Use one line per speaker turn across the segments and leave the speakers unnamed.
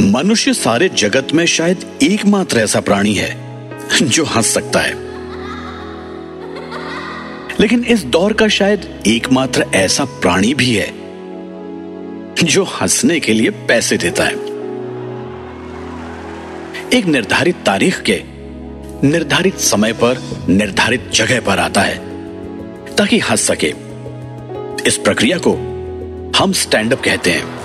मनुष्य सारे जगत में शायद एकमात्र ऐसा प्राणी है जो हंस सकता है, लेकिन इस दौर का शायद एकमात्र ऐसा प्राणी भी है जो हंसने के लिए पैसे देता है। एक निर्धारित तारीख के निर्धारित समय पर निर्धारित जगह पर आता है ताकि हंस सके। इस प्रक्रिया को हम स्टैंड अप कहते हैं।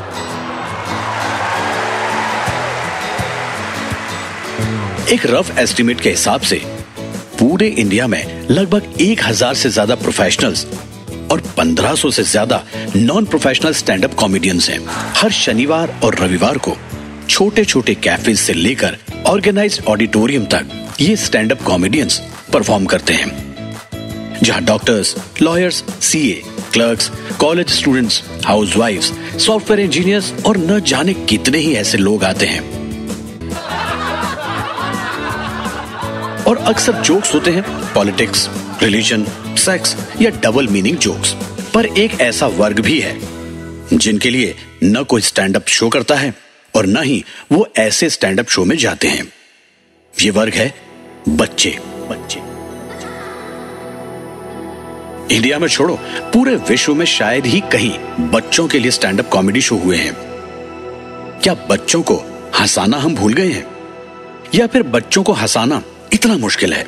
एक रफ एस्टिमेट के हिसाब से पूरे इंडिया में लगभग 1000 से ज्यादा प्रोफेशनल्स और 1500 से ज्यादा non professional stand up comedians हैं। हर शनिवार और रविवार को छोटे छोटे कैफेज से लेकर ऑर्गेनाइज्ड ऑडिटोरियम तक ये स्टैंड अप कॉमेडियंस परफॉर्म करते हैं, जहां doctors, lawyers, CA, clerks, college students, हाउसवाइफ्स, सॉफ्टवेयर इंजीनियर्स और न जाने कितने ही ऐसे लोग आते हैं। और अक्सर जोक्स होते हैं पॉलिटिक्स, रिलीजन, सेक्स या डबल मीनिंग जोक्स। पर एक ऐसा वर्ग भी है जिनके लिए न कोई स्टैंड अप शो करता है और न ही वो ऐसे स्टैंड अप शो में जाते हैं। ये वर्ग है बच्चे। इंडिया में छोड़ो, पूरे विश्व में शायद ही कहीं बच्चों के लिए स्टैंड अप कॉमेडी शो हुए हैं। क्या बच्चों को हंसाना हम भूल गए हैं, या फिर बच्चों को हंसाना इतना मुश्किल है?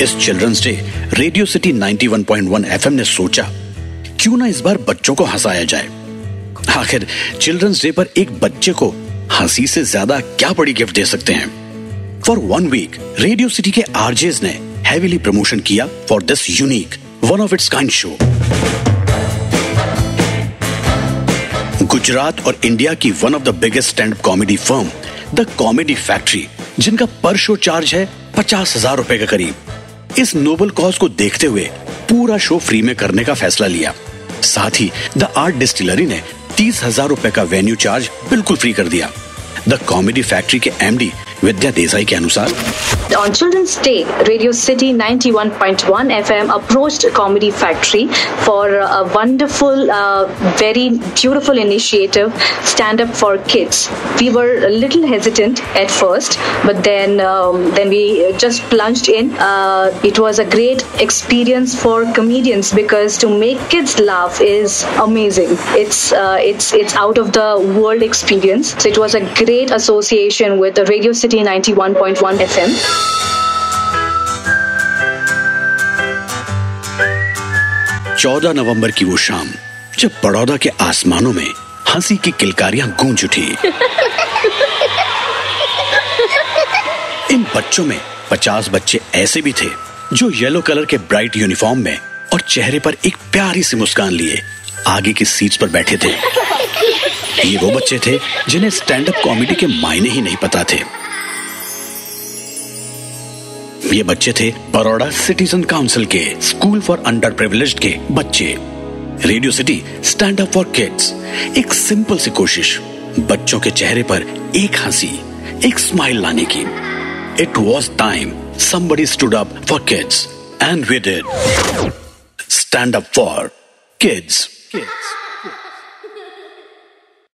इस children's day radio city 91.1 FM ने सोचा क्यों ना इस बार बच्चों को हंसाया जाए। आखिर चिल्ड्रंस डे पर एक बच्चे को हंसी से ज्यादा क्या बड़ी गिफ्ट दे सकते हैं। फॉर 1 वीक रेडियो सिटी के आरजेस ने हेवीली प्रमोशन किया for this unique one of its kind show. Gujarat और इंडिया की one of the biggest stand up comedy firm the comedy factory, जिनका पर शो चार्ज है 50,000 रुपए के करीब, इस नोबल कॉज को देखते हुए पूरा शो फ्री में करने का फैसला लिया। साथ ही द आर्ट डिस्टिलरी ने 30,000 रुपए का वेन्यू चार्ज बिल्कुल फ्री कर दिया। द कॉमेडी फैक्ट्री के एमडी विद्या देसाई के अनुसार,
On Children's Day, Radio City 91.1 FM approached Comedy Factory for a wonderful, very beautiful initiative, Stand Up for Kids. We were a little hesitant at first, but then we just plunged in. It was a great experience for comedians because to make kids laugh is amazing. It's out of the world experience. So it was a great association with Radio City 91.1 FM.
14 नवंबर की वो शाम जब बड़ौदा के आसमानों में हंसी की किलकारियां गूंज उठी। इन बच्चों में 50 बच्चे ऐसे भी थे जो येलो कलर के ब्राइट यूनिफॉर्म में और चेहरे पर एक प्यारी सी मुस्कान लिए आगे की सीट्स पर बैठे थे। ये वो बच्चे थे जिन्हें स्टैंड अप कॉमेडी के मायने ही नहीं पता थे। ये बच्चे थे बड़ौदा सिटीजन काउंसिल के स्कूल फॉर अंडर प्रिविलेज्ड के बच्चे। Radio city stand up for kids एक सिंपल सी कोशिश बच्चों के चेहरे पर एक हंसी, एक स्माइल लाने की। It was time somebody stood up for kids and we did stand up for kids.